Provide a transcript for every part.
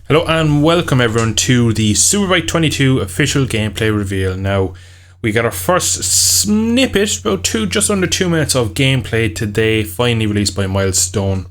Hello and welcome everyone to the SBK22 official gameplay reveal. Now, we got our first snippet, about just under 2 minutes of gameplay today, finally released by Milestone.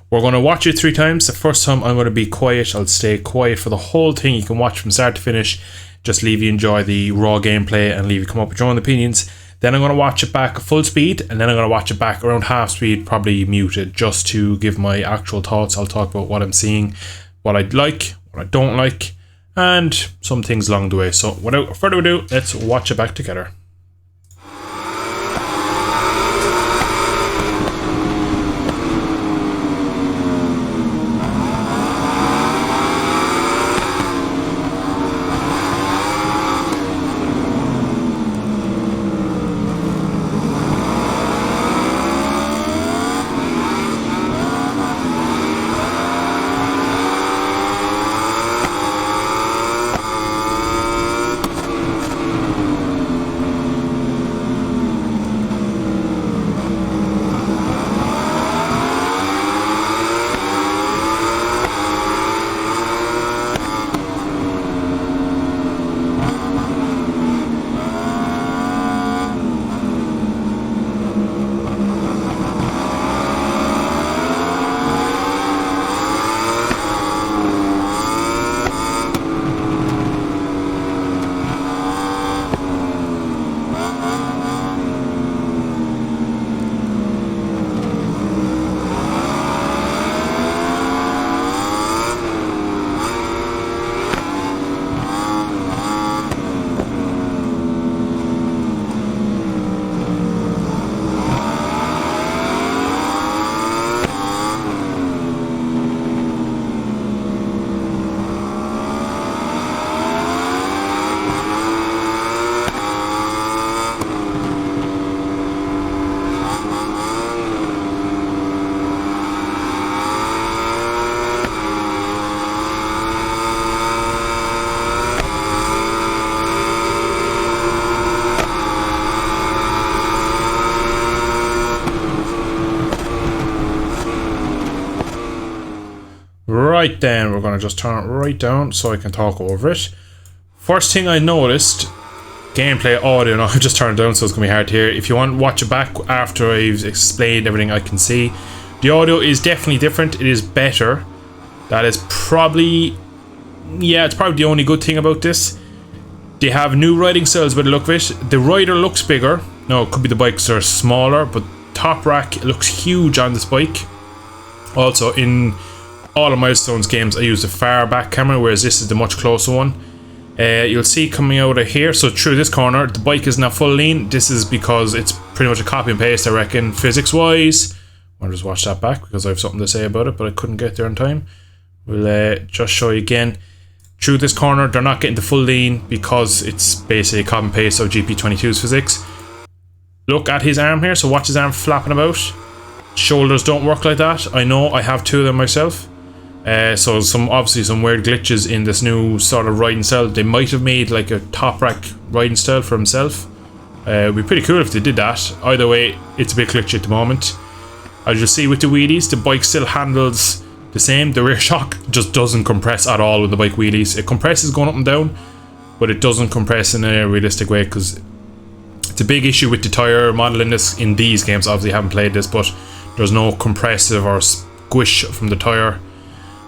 We're going to watch it 3 times. The first time I'm going to be quiet. I'll stay quiet for the whole thing. You can watch from start to finish. Just leave you enjoy the raw gameplay and leave you come up with your own opinions. Then I'm going to watch it back full speed, and then I'm going to watch it back around half speed, probably muted, just to give my actual thoughts. I'll talk about what I'm seeing, what I like, what I don't like, and some things along the way. So without further ado, let's watch it back together. Right then, we're going to just turn it right down so I can talk over it. First thing I noticed, gameplay audio. Now I've just turned it down so it's going to be hard to hear. If you want to watch it back after I've explained everything I can see, the audio is definitely different. It is better. That is probably, yeah, it's probably the only good thing about this. They have new riding styles by the look of it. The rider looks bigger. No, it could be the bikes are smaller, but top rack looks huge on this bike. Also, in all of Milestone's games I use the far back camera, whereas this is the much closer one. You'll see coming out of here, so through this corner, the bike is now full lean. This is because it's pretty much a copy and paste, I reckon, physics wise. I'll just watch that back because I have something to say about it, but I couldn't get there in time. We'll just show you again. Through this corner, they're not getting the full lean because it's basically a copy and paste of GP22's physics. Look at his arm here, so watch his arm flapping about. Shoulders don't work like that. I know, I have 2 of them myself. So obviously some weird glitches in this new sort of riding style. They might have made like a top rack riding style for himself. It'd be pretty cool if they did that. Either way, it's a bit glitchy at the moment. As you'll see with the wheelies, the bike still handles the same. The rear shock just doesn't compress at all with the bike wheelies. It compresses going up and down, but it doesn't compress in a realistic way because it's a big issue with the tyre model in these games. Obviously I haven't played this, but there's no compressive or squish from the tyre.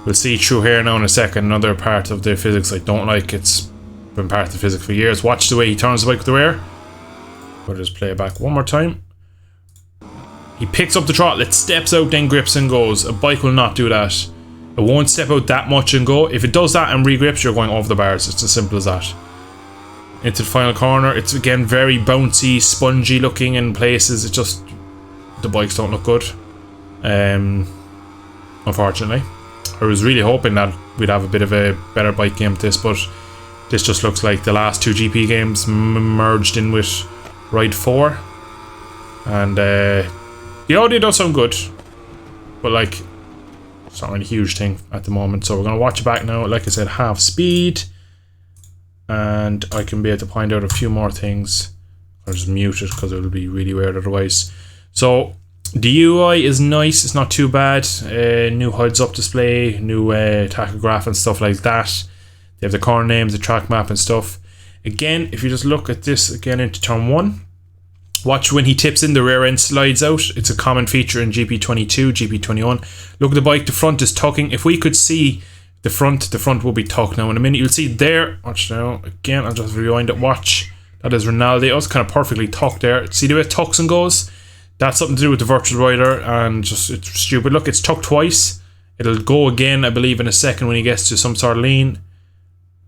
We'll see through here now in a second. Another part of the physics I don't like. It's been part of the physics for years. Watch the way he turns the bike with the rear. We'll just play it back one more time. He picks up the throttle, it steps out, then grips and goes. A bike will not do that. It won't step out that much and go. If it does that and regrips, you're going over the bars. It's as simple as that. Into the final corner. It's again very bouncy, spongy looking in places. It just, the bikes don't look good. Unfortunately. I was really hoping that we'd have a bit of a better bike game with this, but this just looks like the last 2 GP games merged in with Ride 4. And the audio does sound good, but like, it's not really a huge thing at the moment. So we're going to watch it back now, like I said, half speed, and I can be able to point out a few more things. I'll just mute it because it'll be really weird otherwise. So The UI is nice, it's not too bad. New heads-up display, new tachograph and stuff like that. They have the corner names, the track map and stuff. Again, if you just look at this again into turn 1, watch when he tips in, the rear end slides out. It's a common feature in GP22, GP21. Look at the bike, the front is tucking. If we could see the front will be tucked. Now in a minute you'll see there, watch now, again I'll just rewind it, watch. That is Ronaldo, it's kind of perfectly tucked there. See the way it tucks and goes? That's something to do with the virtual rider, and just it's stupid. Look, it's tucked twice. It'll go again, I believe, in a second when he gets to some sort of lean.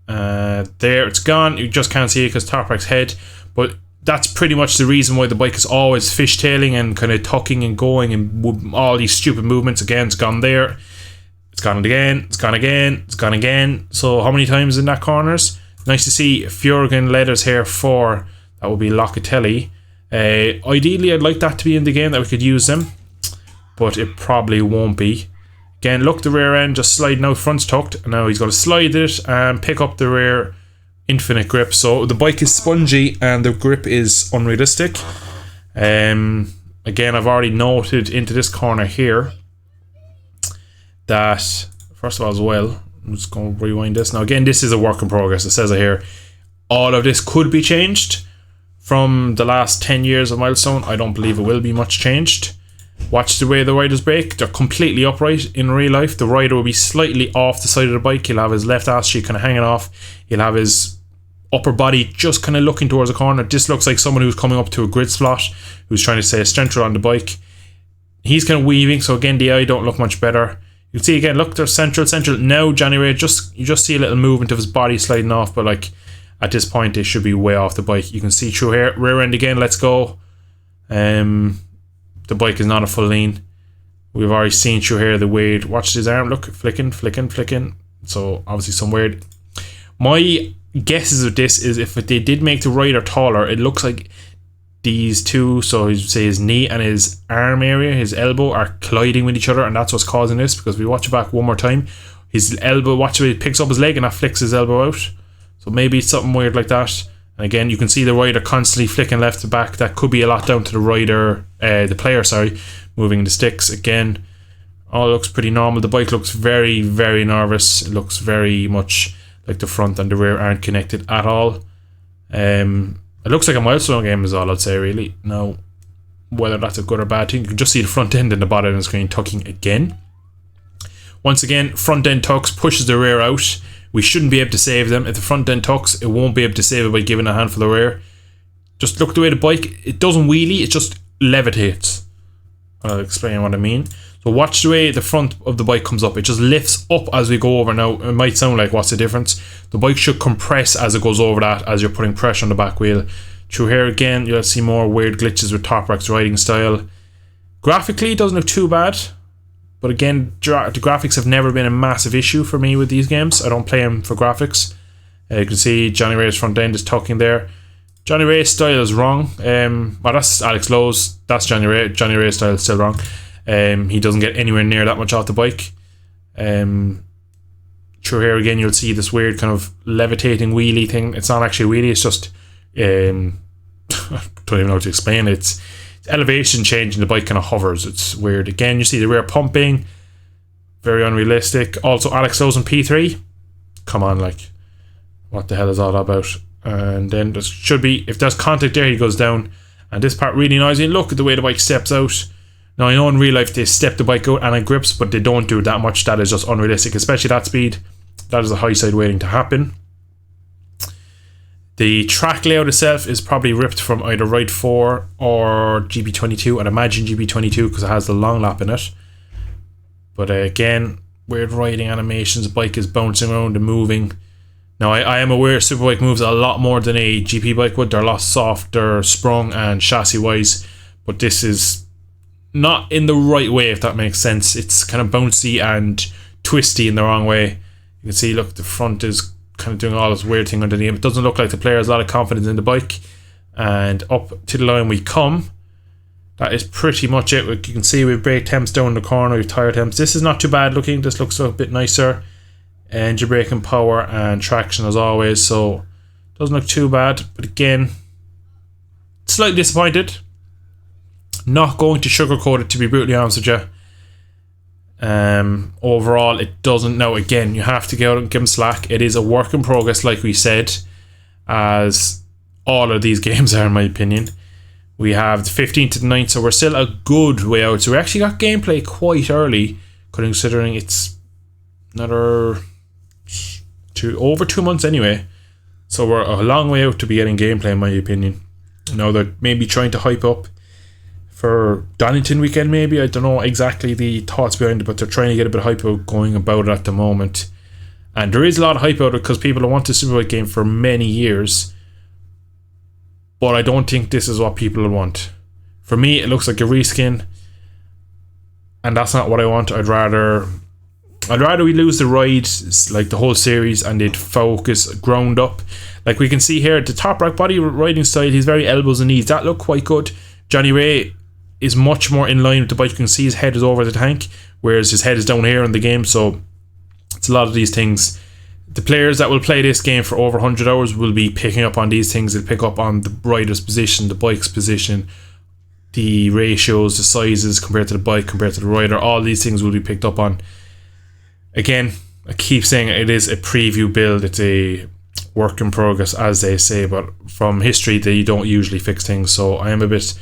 There, it's gone. You just can't see it because Toprak's head. But that's pretty much the reason why the bike is always fishtailing and kind of tucking and going and all these stupid movements. Again, it's gone there. It's gone again. It's gone again. It's gone again. So how many times in that corners? Nice to see Fjorgen leathers here for, that would be Locatelli. Ideally I'd like that to be in the game, that we could use them, but it probably won't be. Again, look, the rear end just sliding out, front's tucked, and now he's going to slide it and pick up the rear infinite grip. So the bike is spongy and the grip is unrealistic. Again, I've already noted into this corner here that, first of all as well, I'm just going to rewind this. Now again, this is a work in progress, it says it here. All of this could be changed from the last 10 years of Milestone. I don't believe it will be much changed. Watch the way the riders brake. They're completely upright in real life. The rider will be slightly off the side of the bike. He'll have his left ass cheek kind of hanging off. He'll have his upper body just kind of looking towards the corner. This looks like someone who's coming up to a grid slot, who's trying to stay central on the bike. He's kind of weaving, so again the eye don't look much better. You'll see again, look, there's central. Now January, you just see a little movement of his body sliding off, but like at this point they should be way off the bike. You can see through here. Rear end again, let's go. The bike is not a full lean. We've already seen through here the weird, watch his arm, look, flicking. So obviously some weird. My guesses of this is if they did make the rider taller, it looks like these two, so you say his knee and his arm area, his elbow, are colliding with each other, and that's what's causing this. Because we watch it back one more time, his elbow, watch the way he picks up his leg and that flicks his elbow out. So maybe it's something weird like that. And again, you can see the rider constantly flicking left to back. That could be a lot down to the rider, the player, sorry, moving the sticks. Again, all looks pretty normal. The bike looks very, very nervous. It looks very much like the front and the rear aren't connected at all. It looks like a Milestone game is all I'd say, really. Now, whether that's a good or bad thing, you can just see the front end and the bottom of the screen tucking again. Once again, front end tucks, pushes the rear out. We shouldn't be able to save them. If the front end tucks, it won't be able to save it by giving a hand for the rear. Just look at the way the bike, it doesn't wheelie, it just levitates. I'll explain what I mean. So watch the way the front of the bike comes up. It just lifts up as we go over. Now, it might sound like, what's the difference? The bike should compress as it goes over that, as you're putting pressure on the back wheel. Through here again, you'll see more weird glitches with Toprak's riding style. Graphically, it doesn't look too bad. But again, the graphics have never been a massive issue for me with these games. I don't play them for graphics. You can see Johnny Ray's front end is tucking there. Johnny Ray's style is wrong. Well, that's Alex Lowe's. That's Johnny Ray. Johnny Ray's style is still wrong. He doesn't get anywhere near that much off the bike. Through here again, you'll see this weird kind of levitating wheelie thing. It's not actually a wheelie. It's just I don't even know how to explain it. It's elevation change and the bike kind of hovers. It's weird. Again, you see the rear pumping, very unrealistic. Also, Alex Lowe's in P3. Come on, like, what the hell is all that about? And then there should be, if there's contact there, he goes down. And this part really noisy. Look at the way the bike steps out. Now, I know in real life they step the bike out and it grips, but they don't do it that much. That is just unrealistic, especially that speed. That is a high side waiting to happen. The track layout itself is probably ripped from either Ride 4 or GP22. I'd imagine GP22 because it has the long lap in it. But again, weird riding animations. The bike is bouncing around and moving. Now, I am aware Superbike moves a lot more than a GP bike would. They're a lot softer, sprung and chassis-wise. But this is not in the right way, if that makes sense. It's kind of bouncy and twisty in the wrong way. You can see, look, the front is kind of doing all this weird thing underneath. It doesn't look like the player has a lot of confidence in the bike. And up to the line we come. That is pretty much it. You can see we've brake temps down the corner, we've tyre temps. This is not too bad looking. This looks a bit nicer. Engine braking power and traction as always, so doesn't look too bad. But again, slightly disappointed. Not going to sugarcoat it, to be brutally honest with you. Overall, it doesn't. Now, again, you have to go out and give them slack. It is a work in progress, like we said, as all of these games are, in my opinion. We have the 15th to the 9th, so we're still a good way out. So we actually got gameplay quite early, considering it's another over 2 months anyway. So we're a long way out to be getting gameplay, in my opinion. Now they're maybe trying to hype up for Donington weekend, maybe. I don't know exactly the thoughts behind it, but they're trying to get a bit of hype out going about it at the moment. And there is a lot of hype out it because people have wanted a Superbike game for many years. But I don't think this is what people want. For me, it looks like a reskin, and that's not what I want. I'd rather we lose the ride, like the whole series, and they'd focus ground up. Like we can see here, the top rack body riding style, he's very elbows and knees. That looked quite good. Johnny Ray is much more in line with the bike. You can see his head is over the tank, whereas his head is down here in the game. So it's a lot of these things. The players that will play this game for over 100 hours will be picking up on these things. They'll pick up on the rider's position, the bike's position, the ratios, the sizes compared to the bike, compared to the rider. All these things will be picked up on. Again, I keep saying it is a preview build. It's a work in progress, as they say, but from history, they don't usually fix things. So I am a bit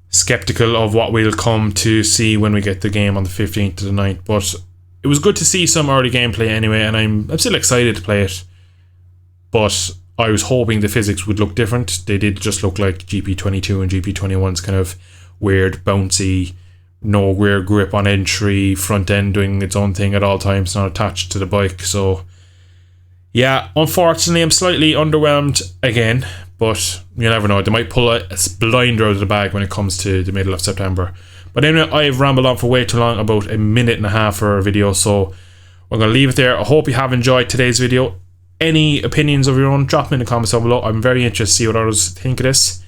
skeptical of what we'll come to see when we get the game on the 15th to the 9th. But it was good to see some early gameplay anyway, and I'm still excited to play it. But I was hoping the physics would look different. They did just look like GP22 and GP21's kind of weird, bouncy, no rear grip on entry, front end doing its own thing at all times, not attached to the bike. So yeah, unfortunately, I'm slightly underwhelmed again, but you never know. They might pull a blinder out of the bag when it comes to the middle of September. But anyway, I've rambled on for way too long, about a minute and a half for a video, so we're going to leave it there. I hope you have enjoyed today's video. Any opinions of your own, drop them in the comments down below. I'm very interested to see what others think of this.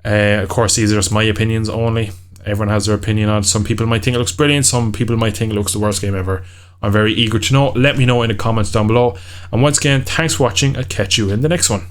Of course, these are just my opinions only. Everyone has their opinion on it. Some people might think it looks brilliant, some people might think it looks the worst game ever. I'm very eager to know. Let me know in the comments down below. And once again, thanks for watching. I'll catch you in the next one.